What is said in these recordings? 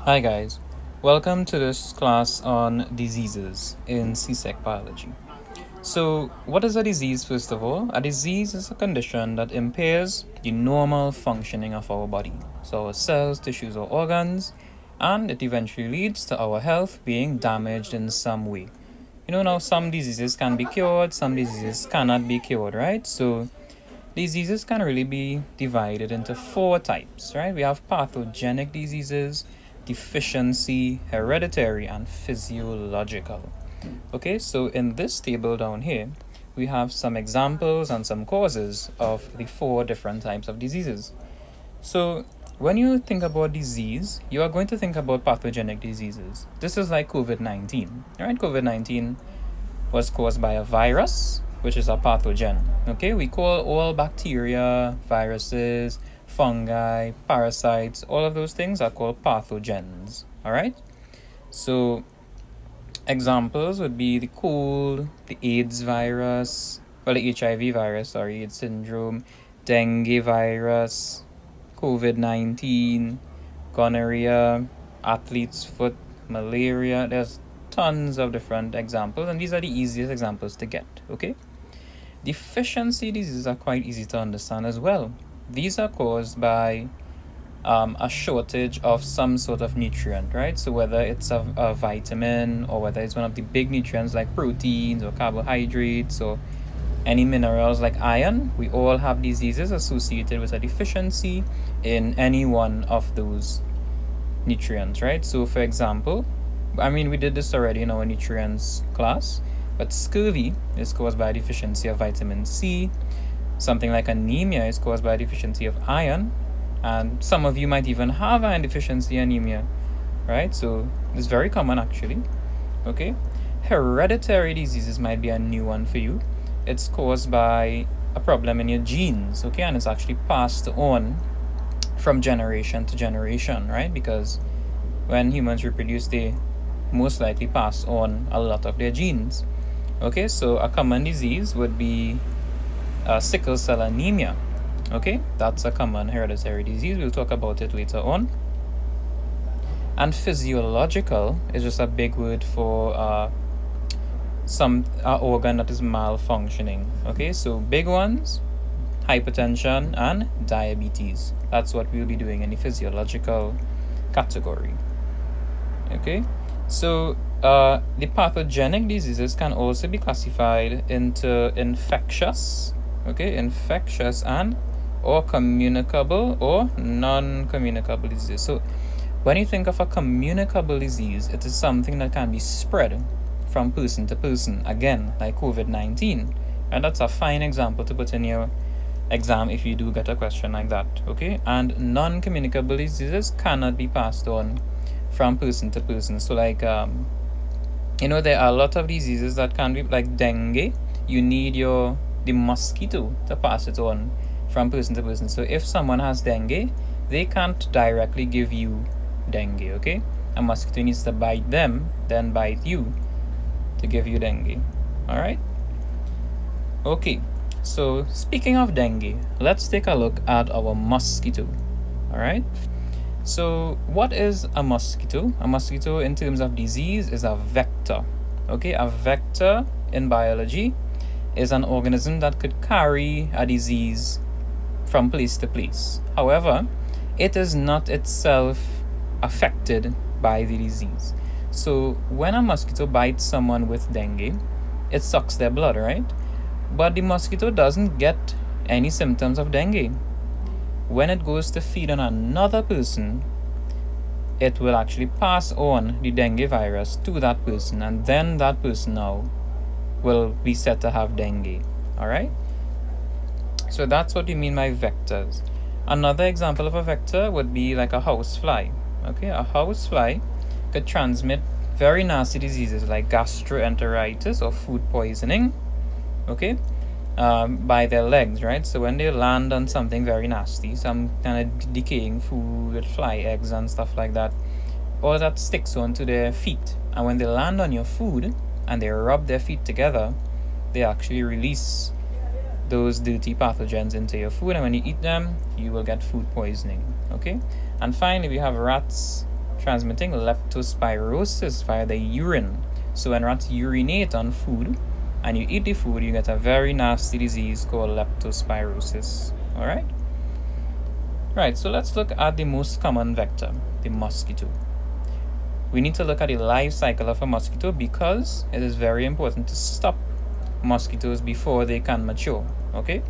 Hi guys, welcome to this class on diseases in CSEC biology. So what is a disease first of all? A disease is a condition that impairs the normal functioning of our body. So our cells, tissues or organs, and it eventually leads to our health being damaged in some way. Now some diseases can be cured, some diseases cannot be cured, right? So diseases can really be divided into four types, right? We have pathogenic diseases, deficiency, hereditary, and physiological. Okay, so in this table down here, we have some examples and some causes of the four different types of diseases. So when you think about disease, you are going to think about pathogenic diseases. This is like COVID-19, right? COVID-19 was caused by a virus, which is a pathogen. Okay, we call all bacteria, viruses, fungi, parasites, all of those things are called pathogens. All right, so examples would be the cold, the AIDS virus, well, the HIV virus, sorry, AIDS syndrome, dengue virus, COVID-19, gonorrhea, athlete's foot, malaria. There's tons of different examples, and these are the easiest examples to get. Okay, deficiency diseases are quite easy to understand as well. These are caused by a shortage of some sort of nutrient, right? So whether it's a vitamin or whether it's one of the big nutrients like proteins or carbohydrates or any minerals like iron, we all have diseases associated with a deficiency in any one of those nutrients, right? So for example, we did this already in our nutrients class, but scurvy is caused by a deficiency of vitamin C. Something like anemia is caused by a deficiency of iron, and some of you might even have iron deficiency anemia, right? So it's very common actually. Okay, hereditary diseases might be a new one for you. It's caused by a problem in your genes, okay, and it's actually passed on from generation to generation, right? Because when humans reproduce, they most likely pass on a lot of their genes. Okay, so a common disease would be sickle cell anemia. Okay, that's a common hereditary disease. We'll talk about it later on. And physiological is just a big word for some organ that is malfunctioning. Okay, so big ones, hypertension and diabetes. That's what we'll be doing in the physiological category. Okay, so the pathogenic diseases can also be classified into infectious, okay, infectious and or communicable or non-communicable diseases. So when you think of a communicable disease, it is something that can be spread from person to person, again, like COVID-19. And that's a fine example to put in your exam if you do get a question like that, okay? And non-communicable diseases cannot be passed on from person to person. So like, there are a lot of diseases that can be, like dengue, you need the mosquito to pass it on from person to person. So if someone has dengue, they can't directly give you dengue, okay? A mosquito needs to bite them, then bite you to give you dengue. All right? Okay, so speaking of dengue, let's take a look at our mosquito. All right? So what is a mosquito? A mosquito in terms of disease is a vector. Okay, a vector in biology is an organism that could carry a disease from place to place. However, it is not itself affected by the disease. So when a mosquito bites someone with dengue, it sucks their blood, right? But the mosquito doesn't get any symptoms of dengue. When it goes to feed on another person, it will actually pass on the dengue virus to that person, and then that person now will be said to have dengue. All right, so that's what we mean by vectors. Another example of a vector would be like a housefly. Okay, a housefly could transmit very nasty diseases like gastroenteritis or food poisoning, okay, by their legs, right? So when they land on something very nasty, some kind of decaying food with fly eggs and stuff like that, all that sticks onto their feet, and when they land on your food and they rub their feet together, they actually release those dirty pathogens into your food, and when you eat them, you will get food poisoning. Okay, and finally we have rats, transmitting leptospirosis via the urine. So when rats urinate on food and you eat the food, you get a very nasty disease called leptospirosis. All right? Right, so let's look at the most common vector, the mosquito. We need to look at the life cycle of a mosquito because it is very important to stop mosquitoes before they can mature. Okay?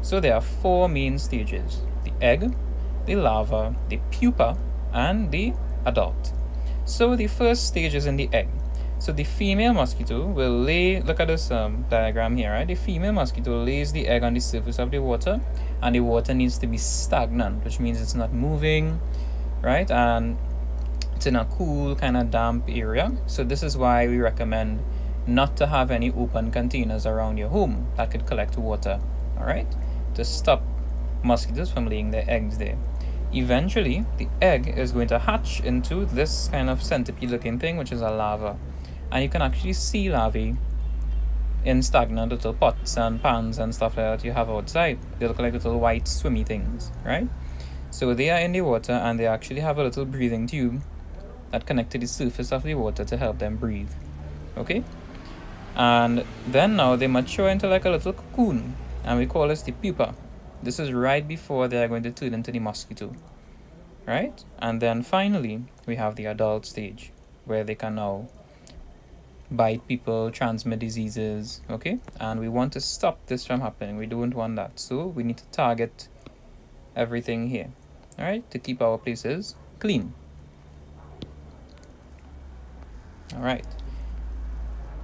So there are 4 main stages: the egg, the larva, the pupa, and the adult. So the first stage is in the egg. So the female mosquito will lay, look at this diagram here, right? The female mosquito lays the egg on the surface of the water, and the water needs to be stagnant, which means it's not moving, right? And it's in a cool, kind of damp area. So this is why we recommend not to have any open containers around your home that could collect water, all right? To stop mosquitoes from laying their eggs there. Eventually, the egg is going to hatch into this kind of centipede-looking thing, which is a larva. And you can actually see larvae in stagnant little pots and pans and stuff like that you have outside. They look like little white swimmy things, right? So they are in the water, and they actually have a little breathing tube that connects to the surface of the water to help them breathe. Okay? And then now they mature into like a little cocoon, and we call this the pupa. This is right before they are going to turn into the mosquito, right? And then finally, we have the adult stage, where they can now bite people, transmit diseases, okay? And we want to stop this from happening. We don't want that. So we need to target everything here, all right? To keep our places clean. All right.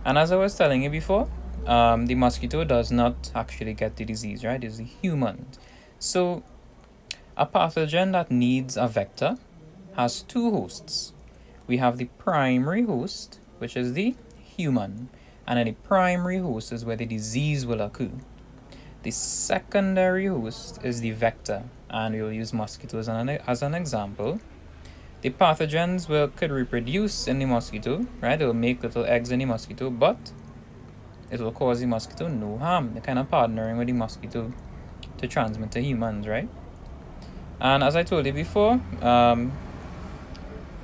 And as I was telling you before, the mosquito does not actually get the disease, right? It's the human. So a pathogen that needs a vector has 2 hosts. We have the primary host, which is the human, and then the primary host is where the disease will occur. The secondary host is the vector, and we will use mosquitoes as an example. The pathogens could reproduce in the mosquito, right? They will make little eggs in the mosquito, but it will cause the mosquito no harm. They're kind of partnering with the mosquito to transmit to humans, right? And as I told you before,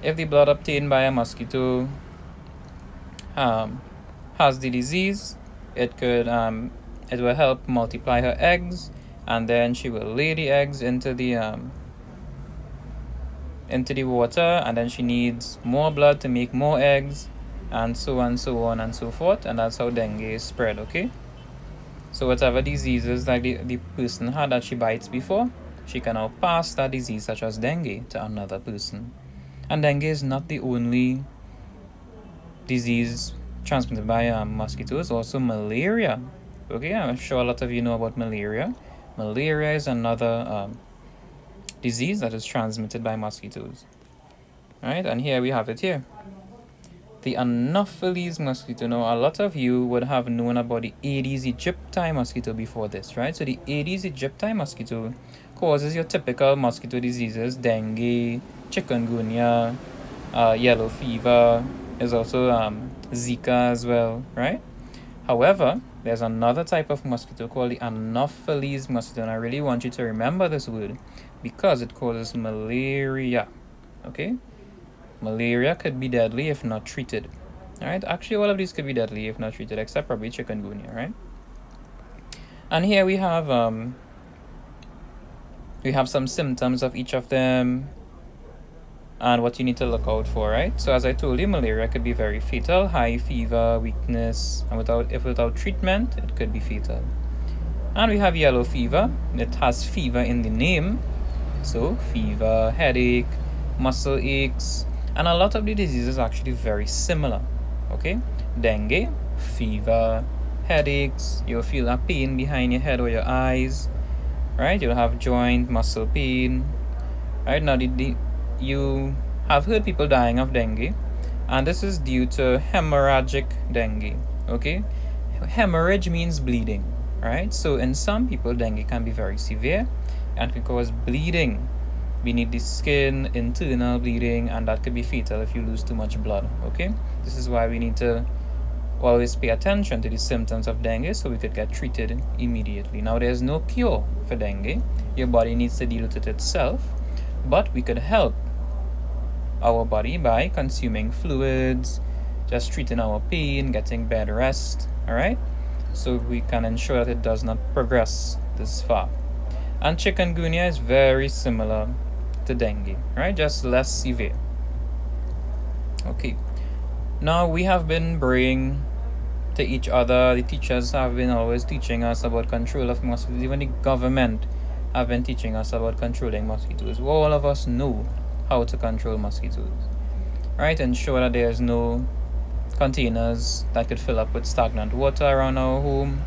if the blood obtained by a mosquito has the disease, it will help multiply her eggs, and then she will lay the eggs into the water, and then she needs more blood to make more eggs, and so on and so forth. And that's how dengue is spread. Okay, so whatever diseases that the person had that she bites before, she can now pass that disease, such as dengue, to another person. And dengue is not the only disease transmitted by mosquitoes. Also malaria. Okay, I'm sure a lot of you know about malaria. Malaria is another disease that is transmitted by mosquitoes. Right, and here we have it here. The Anopheles mosquito. Now, a lot of you would have known about the Aedes aegypti mosquito before this, right? So the Aedes aegypti mosquito causes your typical mosquito diseases: dengue, chikungunya, yellow fever. There's also Zika as well, right? However, there's another type of mosquito called the Anopheles mosquito, and I really want you to remember this word because it causes malaria. Okay? Malaria could be deadly if not treated. Alright? Actually, all of these could be deadly if not treated, except probably chikungunya, right? And here we have some symptoms of each of them and what you need to look out for, right? So as I told you, malaria could be very fatal: high fever, weakness, and without treatment, it could be fatal. And we have yellow fever. It has fever in the name, so fever, headache, muscle aches, and a lot of the diseases are actually very similar. Okay, dengue, fever, headaches. You'll feel a pain behind your head or your eyes, right? You'll have joint muscle pain, right? Now you have heard people dying of dengue, and this is due to hemorrhagic dengue. Okay, hemorrhage means bleeding, right? So in some people, dengue can be very severe and can cause bleeding beneath the skin, internal bleeding, and that could be fatal if you lose too much blood. Okay, this is why we need to always pay attention to the symptoms of dengue so we could get treated immediately. Now, there's no cure for dengue. Your body needs to deal with it itself, but we could help our body by consuming fluids, just treating our pain, getting bed rest, all right? So we can ensure that it does not progress this far. And chikungunya is very similar to dengue, right? Just less severe. Okay. Now we have been bringing to each other, the teachers have been always teaching us about control of mosquitoes. Even the government have been teaching us about controlling mosquitoes. All of us know how to control mosquitoes, right? Ensure that there's no containers that could fill up with stagnant water around our home.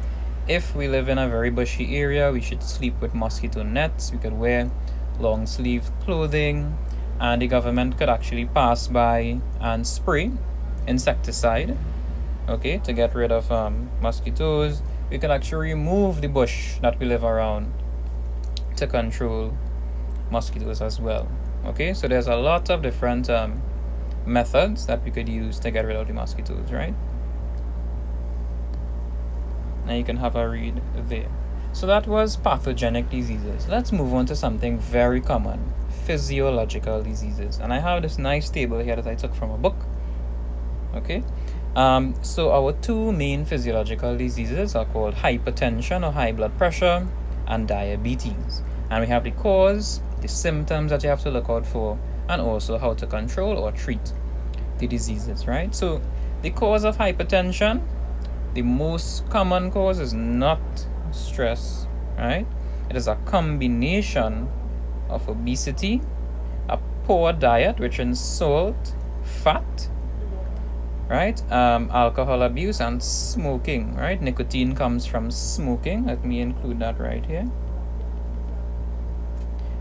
If we live in a very bushy area, we should sleep with mosquito nets. We could wear long sleeve clothing, and the government could actually pass by and spray insecticide, okay, to get rid of mosquitoes. We can actually remove the bush that we live around to control mosquitoes as well. Okay, so there's a lot of different methods that we could use to get rid of the mosquitoes, right? Now you can have a read there. So that was pathogenic diseases. Let's move on to something very common, physiological diseases. And I have this nice table here that I took from a book. Okay, so our two main physiological diseases are called hypertension or high blood pressure and diabetes. And we have the cause, the symptoms that you have to look out for, and also how to control or treat the diseases, right? So the cause of hypertension, the most common cause is not stress, right? It is a combination of obesity, a poor diet rich in salt, fat, right? Alcohol abuse and smoking, right? Nicotine comes from smoking. Let me include that right here.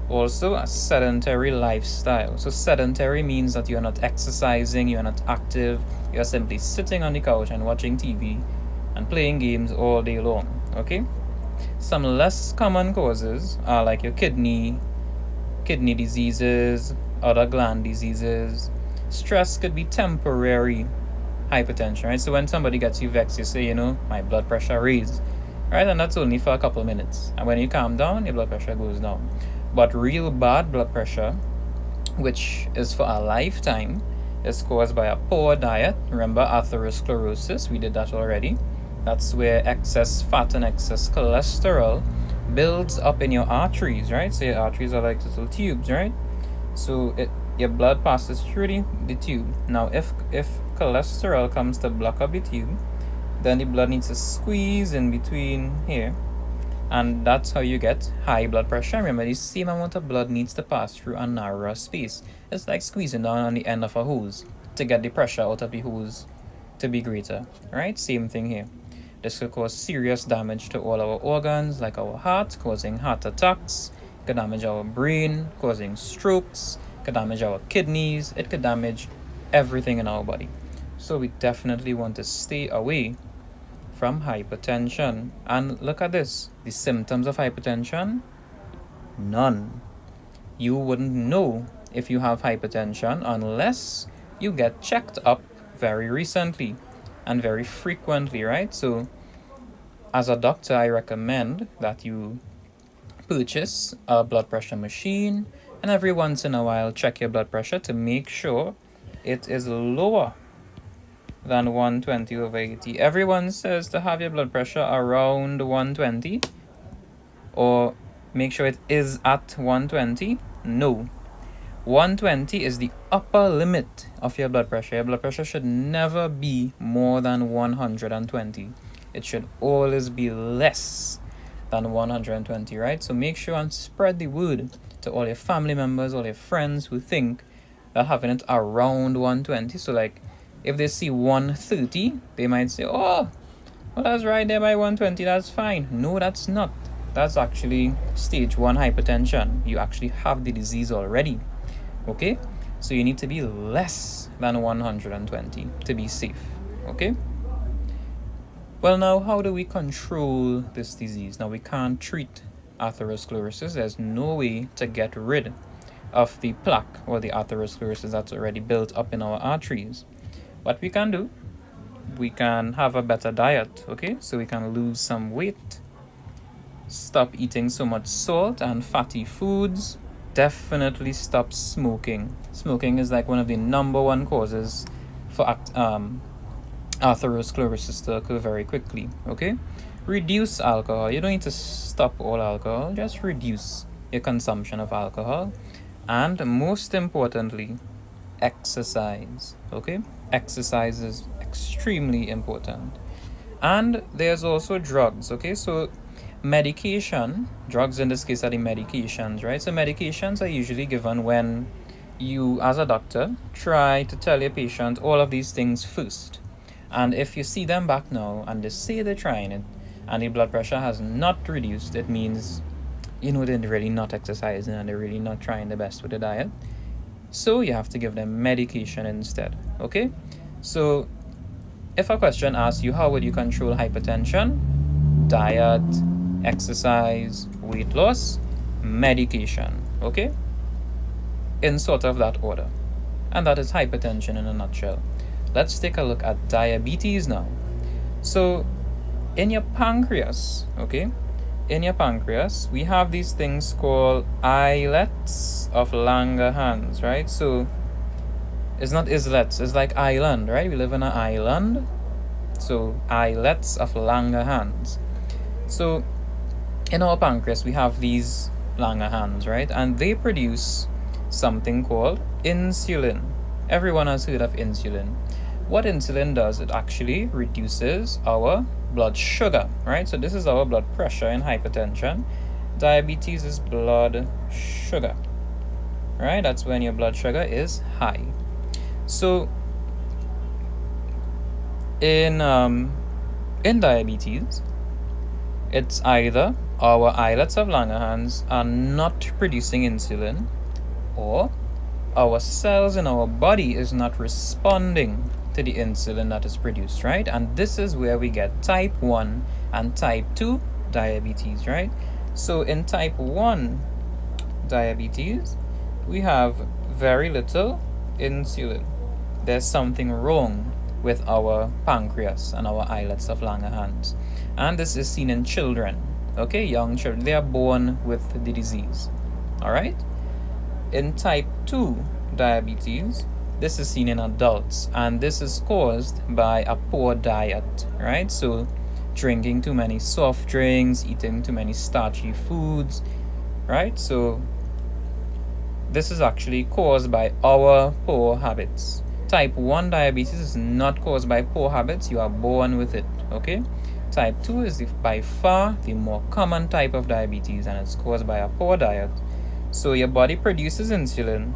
Also, a sedentary lifestyle. So sedentary means that you're not exercising, you're not active, you're simply sitting on the couch and watching TV and playing games all day long. Okay, some less common causes are like your kidney diseases, other gland diseases. Stress could be temporary hypertension, right? So when somebody gets you vexed, you say, you know, my blood pressure raised, right? And that's only for a couple of minutes, and when you calm down, your blood pressure goes down. But real bad blood pressure, which is for a lifetime, is caused by a poor diet. Remember atherosclerosis, we did that already. That's where excess fat and excess cholesterol builds up in your arteries, right? So your arteries are like little tubes, right? So your blood passes through the tube. Now if cholesterol comes to block up the tube, then the blood needs to squeeze in between here, and that's how you get high blood pressure. Remember, the same amount of blood needs to pass through a narrower space. It's like squeezing down on the end of a hose to get the pressure out of the hose to be greater, right? Same thing here. This could cause serious damage to all our organs, like our heart, causing heart attacks. It could damage our brain, causing strokes. It could damage our kidneys. It could damage everything in our body. So we definitely want to stay away from hypertension. And look at this, the symptoms of hypertension, none. You wouldn't know if you have hypertension unless you get checked up very recently and very frequently, right? So as a doctor, I recommend that you purchase a blood pressure machine and every once in a while check your blood pressure to make sure it is lower than 120/80. Everyone says to have your blood pressure around 120, or make sure it is at 120. No, 120 is the upper limit of your blood pressure. Your blood pressure should never be more than 120. It should always be less than 120, right? So make sure and spread the word to all your family members, all your friends who think that having it around 120. So like if they see 130, they might say, oh, well, that's right there by 120, that's fine. No, that's not. That's actually stage 1 hypertension. You actually have the disease already. Okay, so you need to be less than 120 to be safe. Okay, well, now how do we control this disease? Now we can't treat atherosclerosis. There's no way to get rid of the plaque or the atherosclerosis that's already built up in our arteries. What we can do, we can have a better diet. Okay, so we can lose some weight, stop eating so much salt and fatty foods, definitely stop smoking. Smoking is like one of the #1 causes for atherosclerosis to occur very quickly. Okay, reduce alcohol. You don't need to stop all alcohol, just reduce your consumption of alcohol. And most importantly, exercise. Okay, exercise is extremely important. And there's also drugs. Okay, so medication, drugs in this case are the medications, right? So medications are usually given when you, as a doctor, try to tell your patient all of these things first. And if you see them back now and they say they're trying it and the blood pressure has not reduced, it means, you know, they're really not exercising and they're really not trying the best with the diet. So you have to give them medication instead. Okay, so if a question asks you how would you control hypertension, diet, exercise, weight loss, medication. Okay, in sort of that order. And that is hypertension in a nutshell. Let's take a look at diabetes now. So in your pancreas, okay, in your pancreas, we have these things called islets of Langerhans, right? So it's not islets, it's like island, right? We live in an island. So islets of Langerhans. So in our pancreas, we have these Langerhans, right? And they produce something called insulin. Everyone has heard of insulin. What insulin does, it actually reduces our blood sugar, right? So this is our blood pressure in hypertension. Diabetes is blood sugar, right? That's when your blood sugar is high. So in diabetes, it's either our islets of Langerhans are not producing insulin, or our cells in our body is not responding to the insulin that is produced, right? And this is where we get type 1 and type 2 diabetes, right? So in type 1 diabetes, we have very little insulin. There's something wrong with our pancreas and our islets of Langerhans. And this is seen in children, okay? Young children, they are born with the disease, all right? In type 2 diabetes, this is seen in adults, and this is caused by a poor diet, right? So drinking too many soft drinks, eating too many starchy foods, right? So this is actually caused by our poor habits. Type 1 diabetes is not caused by poor habits, you are born with it, okay? Type 2 is by far the more common type of diabetes, and it's caused by a poor diet. So your body produces insulin,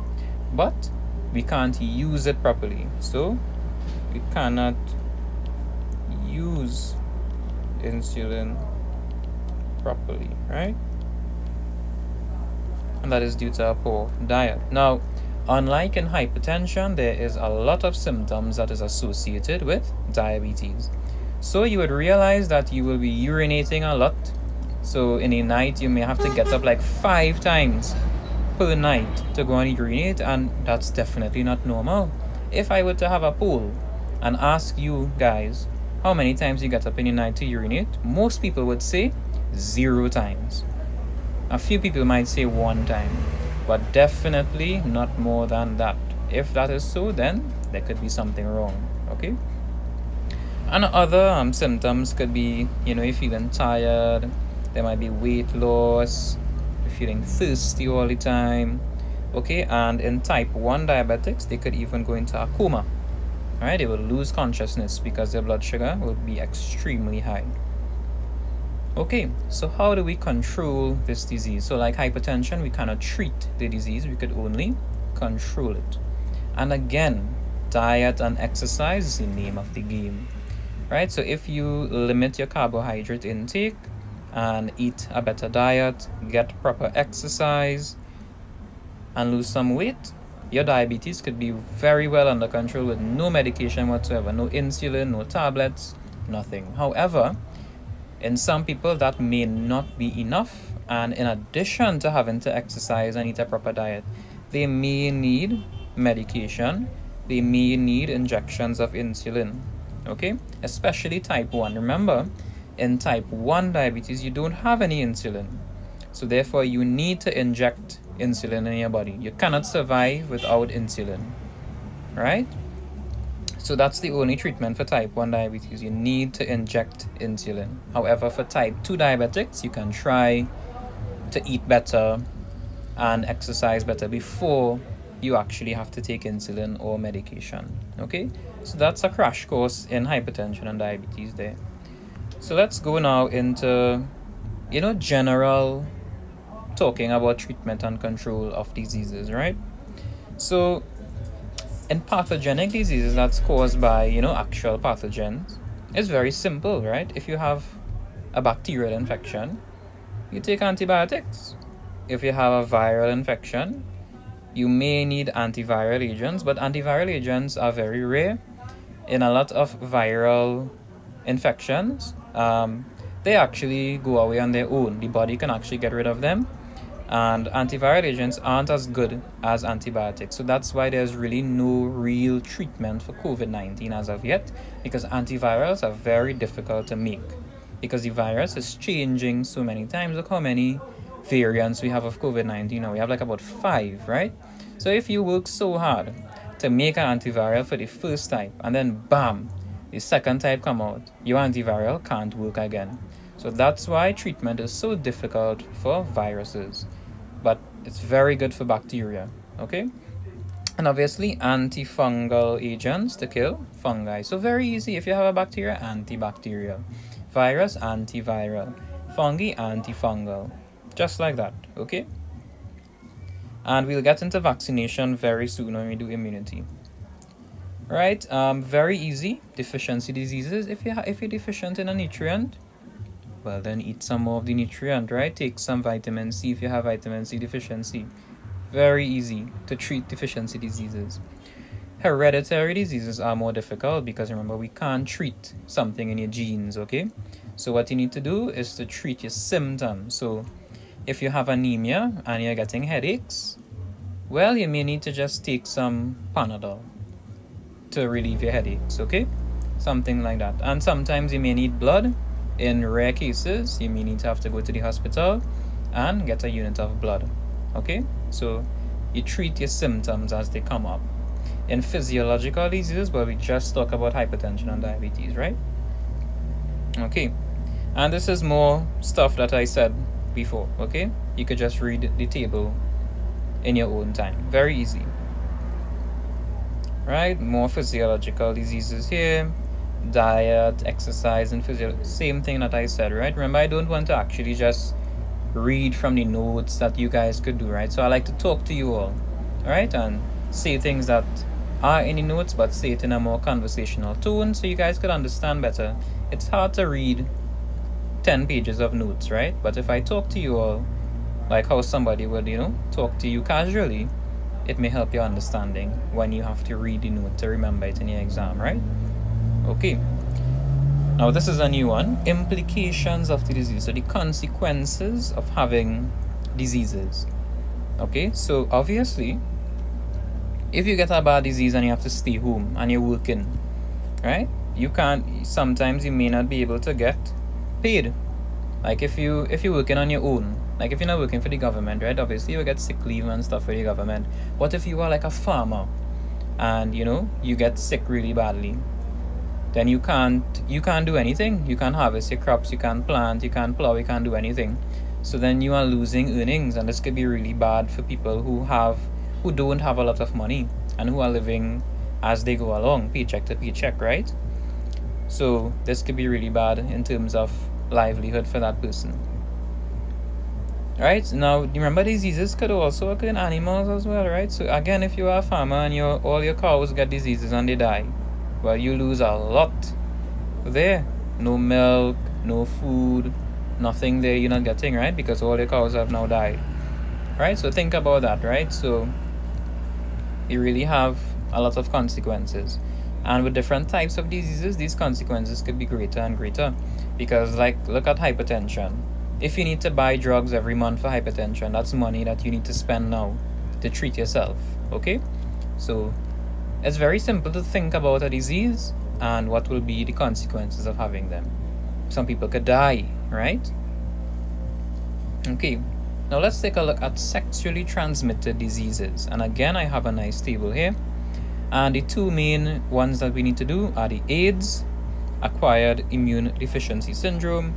but we can't use it properly. So we cannot use insulin properly, right? And that is due to a poor diet. Now, unlike in hypertension, there is a lot of symptoms that is associated with diabetes. So you would realize that you will be urinating a lot. So in a night, you may have to get up like 5 times per night to go and urinate, and that's definitely not normal. If I were to have a poll and ask you guys how many times you get up in the night to urinate, most people would say 0 times. A few people might say 1 time, but definitely not more than that. If that is so, then there could be something wrong, okay? And other symptoms could be, you know, you're feeling tired, there might be weight loss, you're feeling thirsty all the time, okay? And in type 1 diabetics, they could even go into a coma, right? They will lose consciousness because their blood sugar will be extremely high. Okay, so how do we control this disease? So like hypertension, we cannot treat the disease, we could only control it. And again, diet and exercise is the name of the game, right? So if you limit your carbohydrate intake and eat a better diet, get proper exercise, and lose some weight, your diabetes could be very well under control with no medication whatsoever, no insulin, no tablets, nothing. However, in some people that may not be enough, and in addition to having to exercise and eat a proper diet, they may need medication, they may need injections of insulin, okay? Especially type 1. Remember, in type 1 diabetes, you don't have any insulin. So therefore, you need to inject insulin in your body. You cannot survive without insulin, right? So that's the only treatment for type 1 diabetes. You need to inject insulin. However, for type 2 diabetics, you can try to eat better and exercise better before you actually have to take insulin or medication. Okay, so that's a crash course in hypertension and diabetes there. So let's go now into, general talking about treatment and control of diseases, right? So in pathogenic diseases that's caused by, actual pathogens, it's very simple, right? If you have a bacterial infection, you take antibiotics. If you have a viral infection, you may need antiviral agents, but antiviral agents are very rare. In a lot of viral infections, they actually go away on their own. The body can actually get rid of them. And antiviral agents aren't as good as antibiotics. So that's why there's really no real treatment for COVID-19 as of yet, because antivirals are very difficult to make, because the virus is changing so many times. Look how many variants we have of COVID-19 now. We have like about 5, right? So if you work so hard to make an antiviral for the first type, and then bam, the second type come out, your antiviral can't work again. So that's why treatment is so difficult for viruses, but it's very good for bacteria, okay? And obviously antifungal agents to kill fungi. So very easy. If you have a bacteria, antibacterial. Virus, antiviral. Fungi, antifungal. Just like that, okay? And we'll get into vaccination very soon when we do immunity. Right, very easy. Deficiency diseases. If you're deficient in a nutrient, well, then eat some more of the nutrient, right? Take some vitamin C if you have vitamin C deficiency. Very easy to treat deficiency diseases. Hereditary diseases are more difficult because remember, we can't treat something in your genes, okay? So what you need to do is to treat your symptoms. So if you have anemia and you're getting headaches, well, you may need to just take some Panadol to relieve your headaches, okay? Something like that. And sometimes you may need blood. In rare cases, you may need to have to go to the hospital and get a unit of blood, okay? So you treat your symptoms as they come up. In physiological diseases, well, we just talk about hypertension and diabetes, right? Okay, and this is more stuff that I said before, okay? You could just read the table in your own time. Very easy. Right, more physiological diseases here. Diet, exercise, and same thing that I said, right? Remember, I don't want to actually just read from the notes that you guys could do, right? So I like to talk to you all, right? And say things that are in the notes, but say it in a more conversational tone so you guys could understand better. It's hard to read 10 pages of notes, right? But if I talk to you all like how somebody would, talk to you casually, it may help your understanding when you have to read the note to remember it in your exam, right? Okay, now this is a new one. Implications of the disease. So the consequences of having diseases. Okay, so obviously, if you get a bad disease and you have to stay home and you're working, right? Sometimes you may not be able to get paid. Like if you're working on your own, like if you're not working for the government, right? Obviously you get sick leave and stuff for the government. What if you are like a farmer and you get sick really badly? Then you can't do anything. You can't harvest your crops, you can't plant, you can't plow, you can't do anything. So then you are losing earnings, and this could be really bad for people who don't have a lot of money and who are living as they go along, paycheck to paycheck, right? So this could be really bad in terms of livelihood for that person. Right, now remember, diseases could also occur in animals as well, right? So again, if you are a farmer and all your cows get diseases and they die, well, you lose a lot there. No milk, no food, nothing there you're not getting, right? Because all your cows have now died, right? So think about that, right? So you really have a lot of consequences. And with different types of diseases, these consequences could be greater and greater. Because look at hypertension. If you need to buy drugs every month for hypertension, that's money that you need to spend now to treat yourself, okay? So it's very simple to think about a disease and what will be the consequences of having them. Some people could die, right? Okay, Now let's take a look at sexually transmitted diseases. And again, I have a nice table here. And the two main ones that we need to do are the AIDS, acquired immune deficiency syndrome,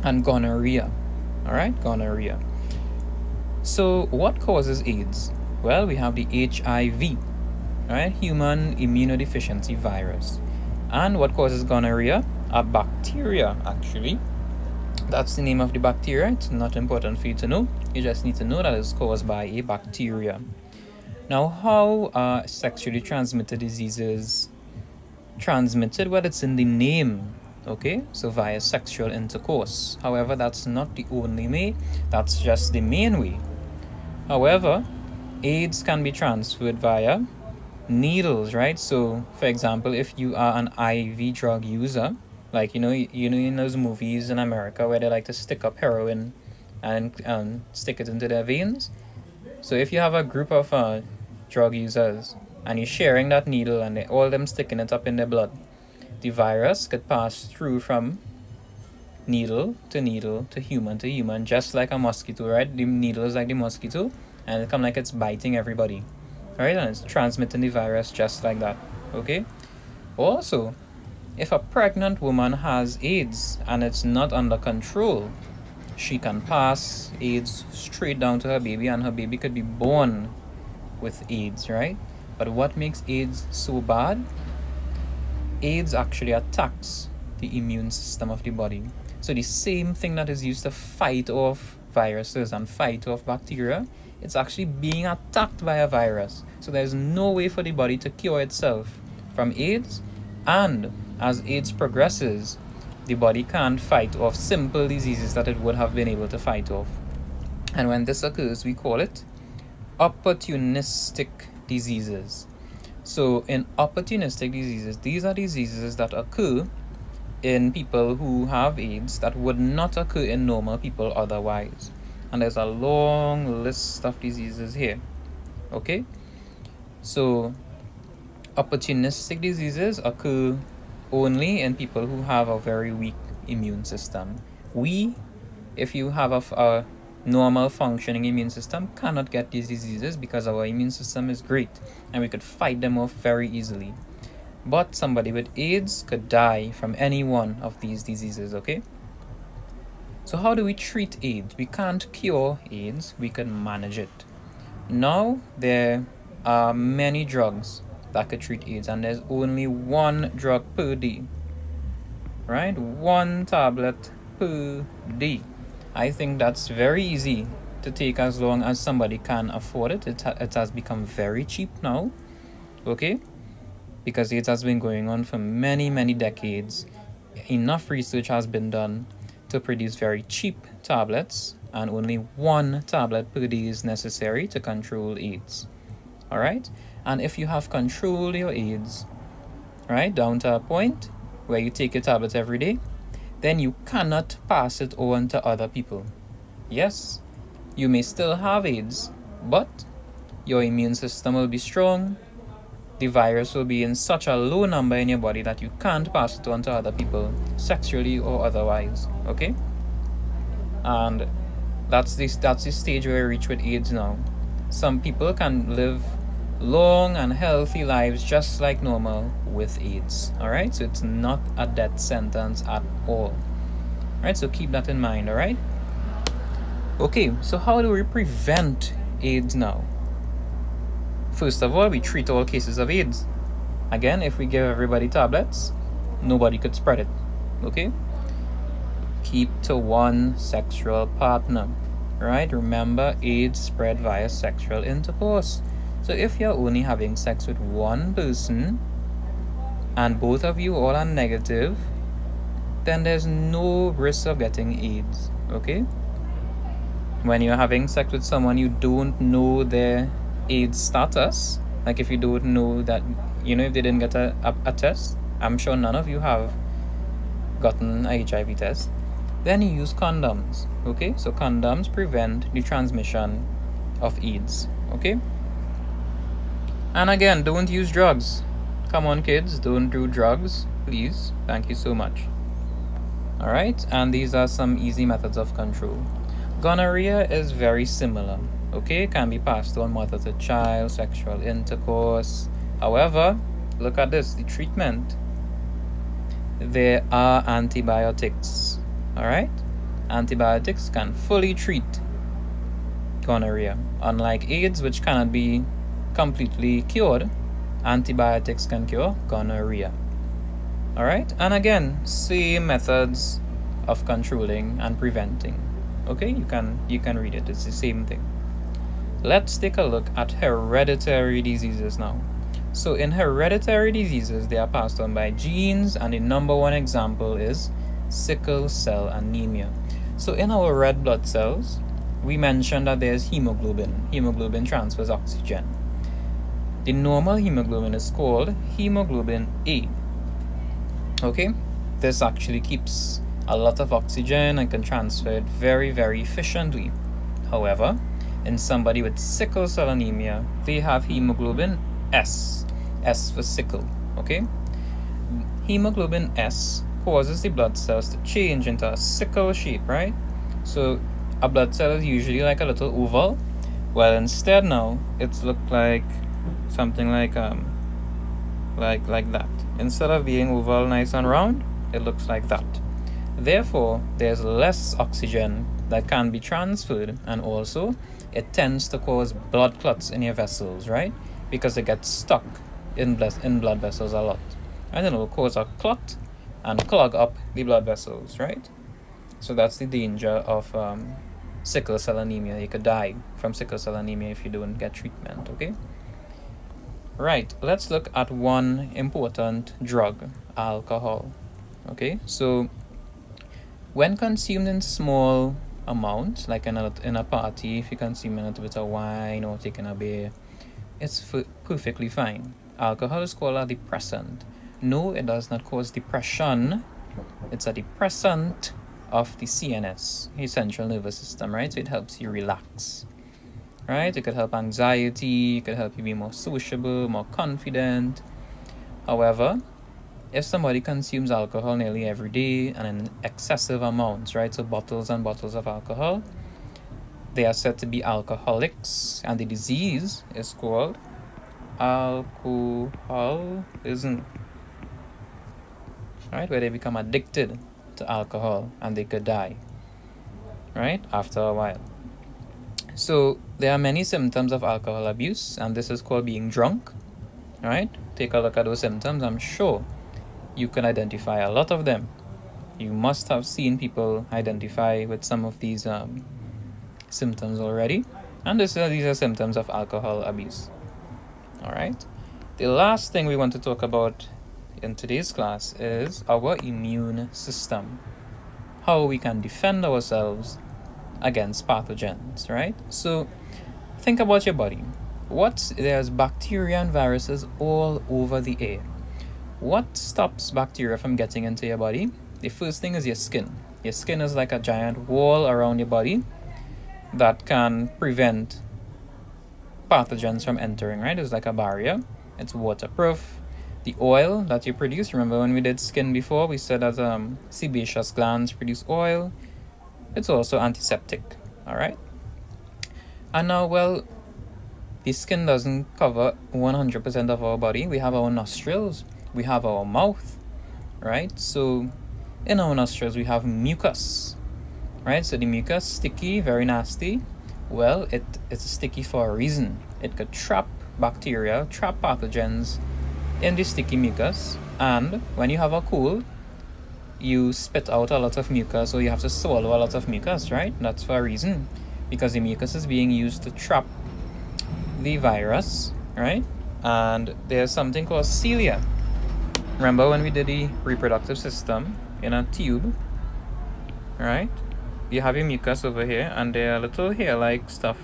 and gonorrhea. All right, gonorrhea. So what causes AIDS? Well, we have the HIV, all right, human immunodeficiency virus. And what causes gonorrhea? A bacteria, actually. That's the name of the bacteria. It's not important for you to know. You just need to know that it's caused by a bacteria. Now, how are sexually transmitted diseases transmitted? Well, it's in the name, okay? So via sexual intercourse. However, that's not the only way. That's just the main way. However, AIDS can be transferred via needles, right? So, for example, if you are an IV drug user, like, you know in those movies in America where they like to stick up heroin and stick it into their veins. So if you have a group of drug users and you're sharing that needle and all them sticking it up in their blood, the virus could pass through from needle to human, just like a mosquito, right? The needle is like the mosquito and it come like it's biting everybody, right? And it's transmitting the virus just like that, okay? Also, if a pregnant woman has AIDS and it's not under control, she can pass AIDS straight down to her baby, and her baby could be born with AIDS, right? But what makes AIDS so bad? AIDS actually attacks the immune system of the body. So the same thing that is used to fight off viruses and fight off bacteria, it's actually being attacked by a virus. So there's no way for the body to cure itself from AIDS, and as AIDS progresses, the body can't fight off simple diseases that it would have been able to fight off. And when this occurs, we call it opportunistic diseases. So in opportunistic diseases, these are diseases that occur in people who have AIDS that would not occur in normal people otherwise. And there's a long list of diseases here, okay? So opportunistic diseases occur only in people who have a very weak immune system. If you have a normal functioning immune system, cannot get these diseases because our immune system is great and we could fight them off very easily. But somebody with AIDS could die from any one of these diseases, okay? So how do we treat AIDS? We can't cure AIDS, we can manage it. Now, there are many drugs that could treat AIDS, and there's only one drug per day, right? One tablet per day. I think that's very easy to take as long as somebody can afford it. It has become very cheap now, okay? Because AIDS has been going on for many decades. Enough research has been done to produce very cheap tablets, and only one tablet per day is necessary to control AIDS. All right? And if you have controlled your AIDS, right, down to a point where you take your tablets every day, then you cannot pass it on to other people. Yes, you may still have AIDS, but your immune system will be strong. The virus will be in such a low number in your body that you can't pass it on to other people, sexually or otherwise, okay? And that's the stage where we reach with AIDS now. Some people can live long and healthy lives just like normal with AIDS, all right? So it's not a death sentence at all, all right? So keep that in mind, all right? Okay, so how do we prevent AIDS now? First of all, we treat all cases of AIDS. Again, if we give everybody tablets, nobody could spread it, okay? Keep to one sexual partner, right? Remember, AIDS spread via sexual intercourse. So if you're only having sex with one person and both of you all are negative, then there's no risk of getting AIDS, okay? When you're having sex with someone you don't know their AIDS status, like if you don't know that, you know, if they didn't get a test, I'm sure none of you have gotten a HIV test, then you use condoms, okay? So condoms prevent the transmission of AIDS, okay? And again, don't use drugs. Come on, kids, don't do drugs, please. Thank you so much. All right, and these are some easy methods of control. Gonorrhea is very similar. Okay, it can be passed on mother to child, sexual intercourse. However, look at this, the treatment. There are antibiotics. Alright? Antibiotics can fully treat gonorrhea. Unlike AIDS, which cannot be completely cured, antibiotics can cure gonorrhea. Alright? And again, same methods of controlling and preventing. Okay, you can read it, it's the same thing. Let's take a look at hereditary diseases now. So in hereditary diseases, they are passed on by genes, and the number one example is sickle cell anemia. So in our red blood cells, we mentioned that there's hemoglobin. Hemoglobin transfers oxygen. The normal hemoglobin is called hemoglobin A. Okay, this actually keeps a lot of oxygen and can transfer it very, very efficiently. However, in somebody with sickle cell anemia, they have hemoglobin S. S for sickle. Okay, hemoglobin S causes the blood cells to change into a sickle shape, right? So a blood cell is usually like a little oval. Well, instead now it's looked like something like that. Instead of being oval, nice and round, it looks like that. Therefore, there's less oxygen that can be transferred, and also it tends to cause blood clots in your vessels, right? Because it gets stuck in blood vessels a lot, and it will cause a clot and clog up the blood vessels, right? So that's the danger of sickle cell anemia. You could die from sickle cell anemia if you don't get treatment. Okay, right, let's look at one important drug, alcohol. Okay, so when consumed in small amounts, like in a party, if you consume a little bit of wine or taking a beer, it's perfectly fine. Alcohol is called a depressant. No, it does not cause depression. It's a depressant of the CNS, the central nervous system, right? So it helps you relax, right? It could help anxiety, it could help you be more sociable, more confident. However, if somebody consumes alcohol nearly every day and in excessive amounts, right, so bottles and bottles of alcohol, they are said to be alcoholics, and the disease is called alcoholism, right, where they become addicted to alcohol and they could die, right, after a while. So there are many symptoms of alcohol abuse, and this is called being drunk, right? Take a look at those symptoms. I'm sure you can identify a lot of them. You must have seen people identify with some of these symptoms already, and these are symptoms of alcohol abuse. All right, the last thing we want to talk about in today's class is our immune system, how we can defend ourselves against pathogens, right? So think about your body. There's bacteria and viruses all over the air. What stops bacteria from getting into your body? The first thing is your skin. Your skin is like a giant wall around your body that can prevent pathogens from entering, right? It's like a barrier. It's waterproof. The oil that you produce, remember when we did skin before, we said that sebaceous glands produce oil. It's also antiseptic, all right? And now, well, the skin doesn't cover 100% of our body. We have our nostrils, we have our mouth, right? So in our nostrils, we have mucus, right? So the mucus, sticky, very nasty. Well, it's sticky for a reason. It could trap bacteria, trap pathogens in the sticky mucus, and when you have a cold, you spit out a lot of mucus, or you have to swallow a lot of mucus, right? That's for a reason, because the mucus is being used to trap the virus, right? And there's something called cilia. Remember when we did the reproductive system in a tube, right? You have your mucus over here, and there are little hair-like stuff,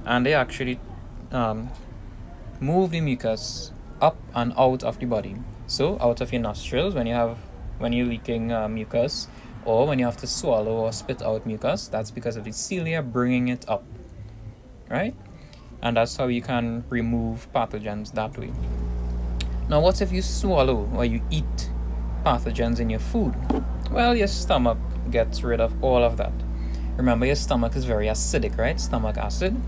and they actually move the mucus up and out of the body. So out of your nostrils when you're leaking mucus, or when you have to swallow or spit out mucus, that's because of the cilia bringing it up, right? And that's how you can remove pathogens that way. Now, what if you swallow or you eat pathogens in your food? Well, your stomach gets rid of all of that. Remember, your stomach is very acidic, right? Stomach acid.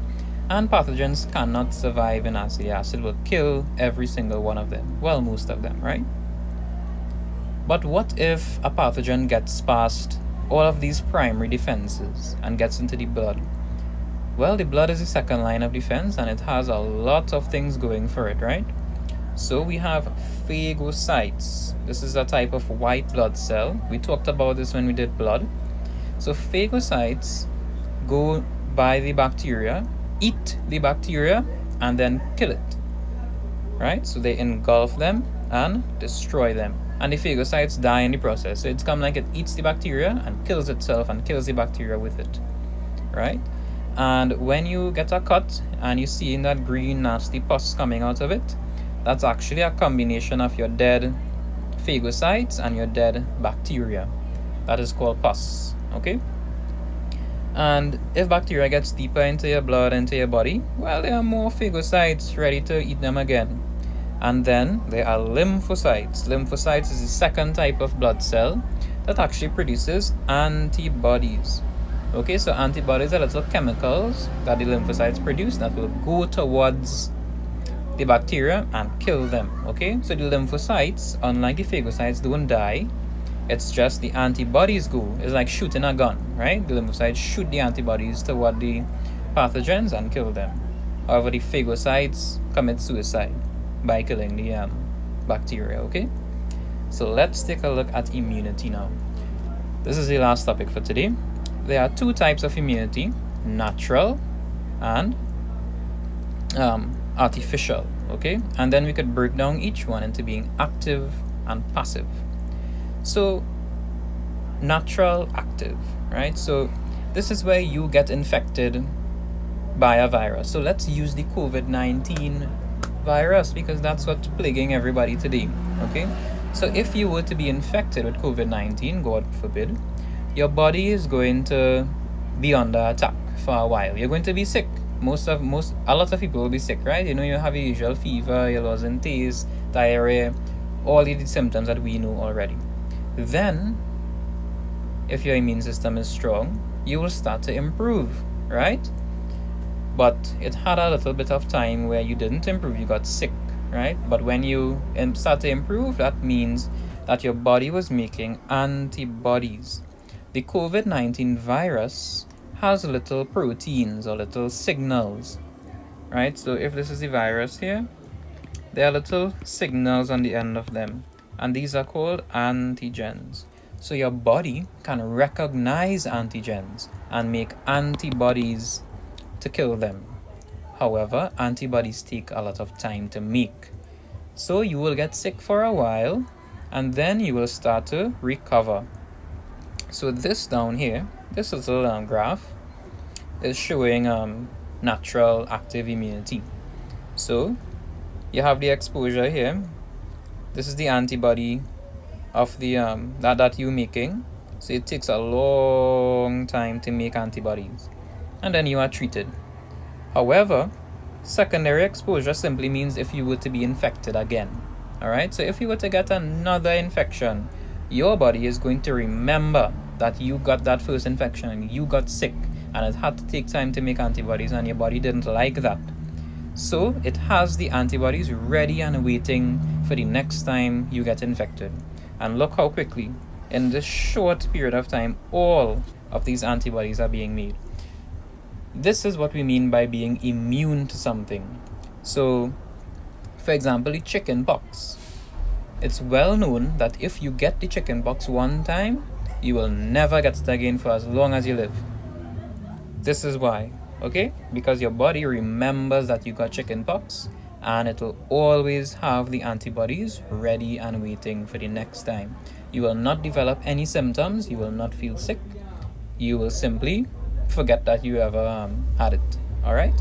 And pathogens cannot survive in acid. The acid will kill every single one of them. Well, most of them, right? But what if a pathogen gets past all of these primary defenses and gets into the blood? Well, the blood is the second line of defense, and it has a lot of things going for it, right? So we have phagocytes. This is a type of white blood cell. We talked about this when we did blood. So phagocytes go by the bacteria, eat the bacteria, and then kill it, right? So they engulf them and destroy them, and the phagocytes die in the process. So it's come like it eats the bacteria and kills itself and kills the bacteria with it, right? And when you get a cut and you see that green nasty pus coming out of it, that's actually a combination of your dead phagocytes and your dead bacteria. That is called pus, okay? And if bacteria gets deeper into your blood, into your body, well, there are more phagocytes ready to eat them again. And then there are lymphocytes. Lymphocytes is the second type of blood cell that actually produces antibodies. Okay, so antibodies are little chemicals that the lymphocytes produce that will go towards the bacteria and kill them. Okay, so the lymphocytes, unlike the phagocytes, don't die. It's just the antibodies go. It's like shooting a gun, right? The lymphocytes shoot the antibodies toward the pathogens and kill them. However, the phagocytes commit suicide by killing the bacteria, okay? So let's take a look at immunity now. This is the last topic for today. There are two types of immunity, natural and artificial, okay? And then we could break down each one into being active and passive. So natural, active, right? So this is where you get infected by a virus. So let's use the COVID-19 virus because that's what's plaguing everybody today, okay? So if you were to be infected with COVID-19, God forbid, your body is going to be under attack for a while. You're going to be sick. A lot of people will be sick, right? You know, you have your usual fever, you're losing taste, diarrhea, all the symptoms that we know already. Then, if your immune system is strong, you will start to improve, right? But it had a little bit of time where you didn't improve, you got sick, right? But when you start to improve, that means that your body was making antibodies. The COVID-19 virus has little proteins or little signals, right? So if this is the virus here, there are little signals on the end of them, and these are called antigens. So your body can recognize antigens and make antibodies to kill them. However, antibodies take a lot of time to make. So you will get sick for a while, and then you will start to recover. So this down here, this little graph is showing natural active immunity. So you have the exposure here. This is the antibody of the that you're making. So it takes a long time to make antibodies, and then you are treated. However, secondary exposure simply means if you were to be infected again. All right, so if you were to get another infection, your body is going to remember that you got that first infection and you got sick, and it had to take time to make antibodies, and your body didn't like that. So it has the antibodies ready and waiting for the next time you get infected. And look how quickly, in this short period of time, all of these antibodies are being made. This is what we mean by being immune to something. So, for example, the chicken pox. It's well known that if you get the chicken pox one time, you will never get it again for as long as you live. This is why, okay? Because your body remembers that you got chicken pox, and it will always have the antibodies ready and waiting for the next time. You will not develop any symptoms, you will not feel sick, you will simply forget that you ever had it, alright?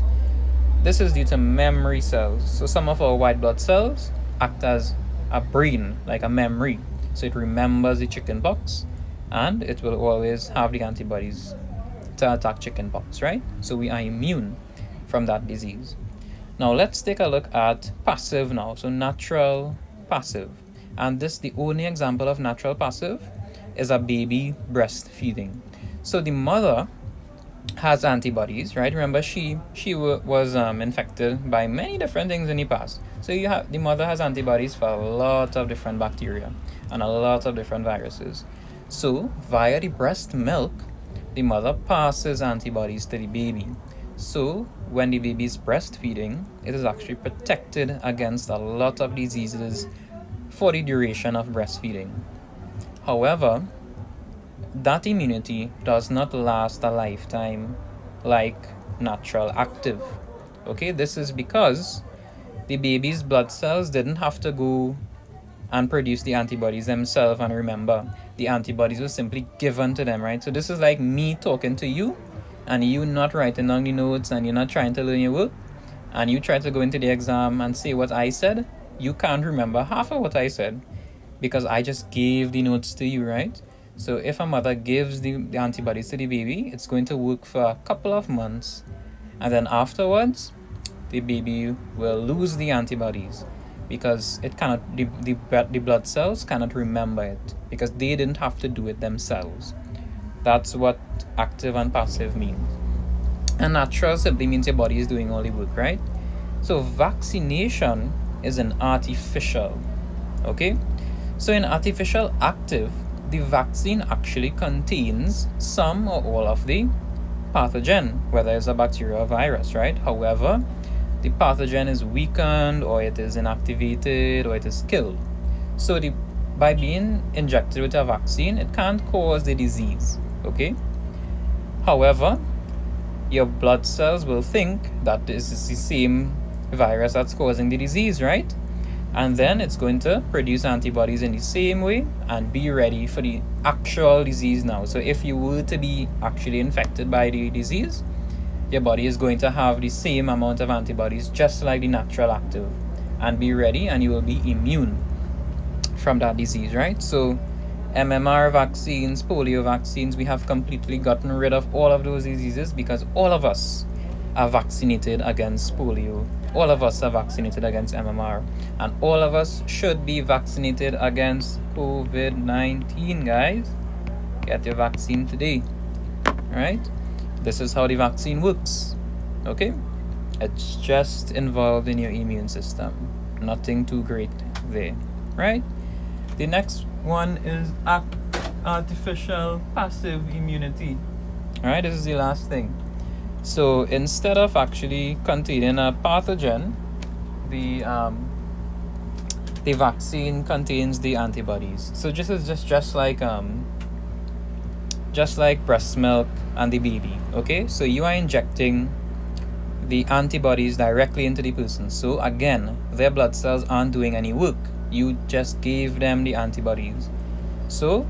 This is due to memory cells. So some of our white blood cells act as a brain, like a memory. So it remembers the chicken pox, and it will always have the antibodies to attack chicken pox, right? So we are immune from that disease. Now let's take a look at passive now. So natural, passive. And this, the only example of natural passive is a baby breastfeeding. So the mother has antibodies, right? Remember, she was infected by many different things in the past. So you have the mother has antibodies for a lot of different bacteria and a lot of different viruses. So via the breast milk, the mother passes antibodies to the baby. So when the baby is breastfeeding, it is actually protected against a lot of diseases for the duration of breastfeeding. However, that immunity does not last a lifetime like natural active. Okay, this is because the baby's blood cells didn't have to go and produce the antibodies themselves. And remember, the antibodies were simply given to them, right? So this is like me talking to you and you not writing down the notes and you're not trying to learn your work, and you try to go into the exam and say what I said. You can't remember half of what I said because I just gave the notes to you, right? So if a mother gives the antibodies to the baby, it's going to work for a couple of months, and then afterwards the baby will lose the antibodies because it cannot, the blood cells cannot remember it because they didn't have to do it themselves. That's what active and passive means. And natural simply means your body is doing all the work, right? So vaccination is an artificial, okay? So in artificial active, the vaccine actually contains some or all of the pathogen, whether it's a bacteria or virus, right? However, the pathogen is weakened, or it is inactivated, or it is killed. So by being injected with a vaccine, it can't cause the disease, okay? However, your blood cells will think that this is the same virus that's causing the disease, right? And then it's going to produce antibodies in the same way and be ready for the actual disease now. So if you were to be actually infected by the disease, your body is going to have the same amount of antibodies just like the natural active and be ready, and you will be immune from that disease, right? So MMR vaccines, polio vaccines, we have completely gotten rid of all of those diseases because all of us are vaccinated against polio. All of us are vaccinated against MMR, and all of us should be vaccinated against COVID-19, guys. Get your vaccine today. Alright? This is how the vaccine works. Okay? It's just involved in your immune system. Nothing too great there. Right? The next one is artificial passive immunity. Alright, this is the last thing. So instead of actually containing a pathogen, the vaccine contains the antibodies. So just like breast milk and the baby. Okay, so you are injecting the antibodies directly into the person. So again, their blood cells aren't doing any work. You just gave them the antibodies. So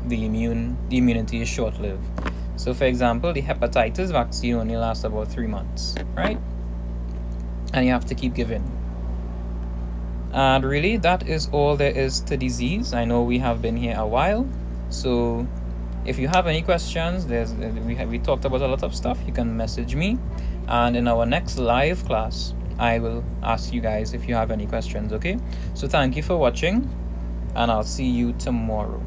the immunity is short-lived. So for example, the hepatitis vaccine only lasts about 3 months, right? And you have to keep giving. And really, that is all there is to disease. I know we have been here a while, so if you have any questions, we talked about a lot of stuff. You can message me, and in our next live class, I will ask you guys if you have any questions. Okay, so thank you for watching, and I'll see you tomorrow.